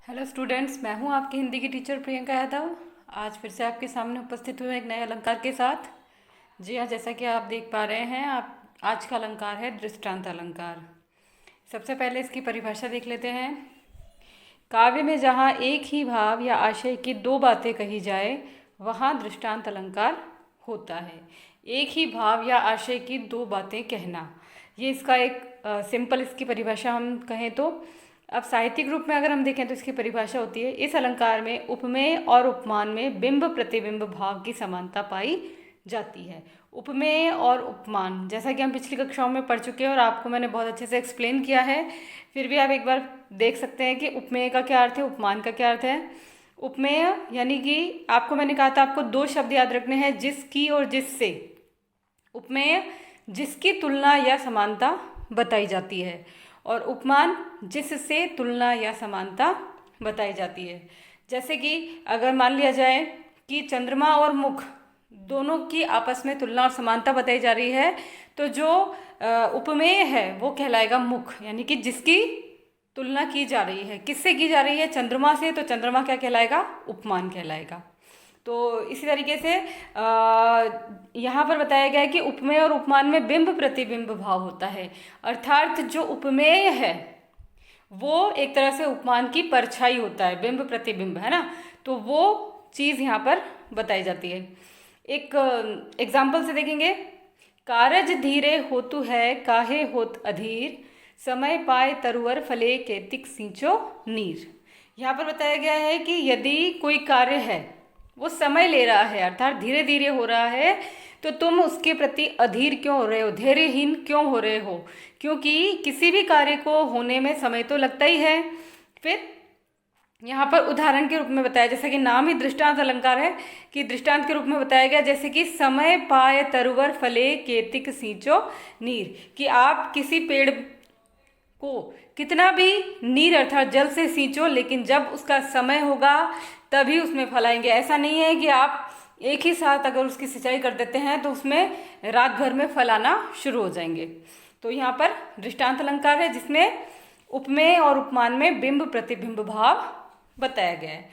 Hello students, मैं हूं आपकी हिंदी की टीचर प्रियंका यादव। आज फिर से आपके सामने उपस्थित हुए एक नए अलंकार के साथ। जी हाँ, जैसा कि आप देख पा रहे हैं, आप आज का अलंकार है दृष्टांत अलंकार। सबसे पहले इसकी परिभाषा देख लेते हैं। काव्य में जहाँ एक ही भाव या आशय की दो बातें कही जाए वहाँ दृष्टांत अलंकार होता है। एक ही भाव या आशय की दो बातें कहना, ये इसका एक सिंपल इसकी परिभाषा हम कहें तो। अब साहित्यिक रूप में अगर हम देखें तो इसकी परिभाषा होती है, इस अलंकार में उपमेय और उपमान में बिंब प्रतिबिंब भाव की समानता पाई जाती है। उपमेय और उपमान जैसा कि हम पिछली कक्षाओं में पढ़ चुके हैं और आपको मैंने बहुत अच्छे से एक्सप्लेन किया है, फिर भी आप एक बार देख सकते हैं कि उपमेय का क्या अर्थ है, उपमान का क्या अर्थ है। उपमेय यानी कि आपको मैंने कहा था आपको दो शब्द याद रखने हैं, जिसकी और जिससे। उपमेय जिसकी तुलना या समानता बताई जाती है, और उपमान जिससे तुलना या समानता बताई जाती है। जैसे कि अगर मान लिया जाए कि चंद्रमा और मुख दोनों की आपस में तुलना और समानता बताई जा रही है, तो जो उपमेय है वो कहलाएगा मुख, यानी कि जिसकी तुलना की जा रही है। किससे की जा रही है? चंद्रमा से, तो चंद्रमा क्या कहलाएगा? उपमान कहलाएगा। तो इसी तरीके से यहाँ पर बताया गया है कि उपमेय और उपमान में बिंब प्रतिबिंब भाव होता है, अर्थात जो उपमेय है वो एक तरह से उपमान की परछाई होता है, बिंब प्रतिबिंब, है ना। तो वो चीज़ यहाँ पर बताई जाती है। एक एग्जाम्पल से देखेंगे। कारज धीरे होतु है काहे होत अधीर, समय पाए तरुवर फले केतिक सींचो नीर। यहाँ पर बताया गया है कि यदि कोई कार्य है वो समय ले रहा है, अर्थात धीरे धीरे हो रहा है, तो तुम उसके प्रति अधीर क्यों हो रहे हो, धैर्यहीन क्यों हो रहे हो? क्योंकि किसी भी कार्य को होने में समय तो लगता ही है। फिर यहाँ पर उदाहरण के रूप में बताया, जैसा कि नाम ही दृष्टांत अलंकार है, कि दृष्टांत के रूप में बताया गया, जैसे कि समय पाए तरुवर फले केतिक सींचो नीर, कि आप किसी पेड़ को कितना भी नीर अर्थात जल से सींचो, लेकिन जब उसका समय होगा तभी उसमें फल आएंगे। ऐसा नहीं है कि आप एक ही साथ अगर उसकी सिंचाई कर देते हैं तो उसमें रात भर में फल आना शुरू हो जाएंगे। तो यहाँ पर दृष्टांत अलंकार है जिसमें उपमेय और उपमान में बिंब प्रतिबिंब भाव बताया गया है।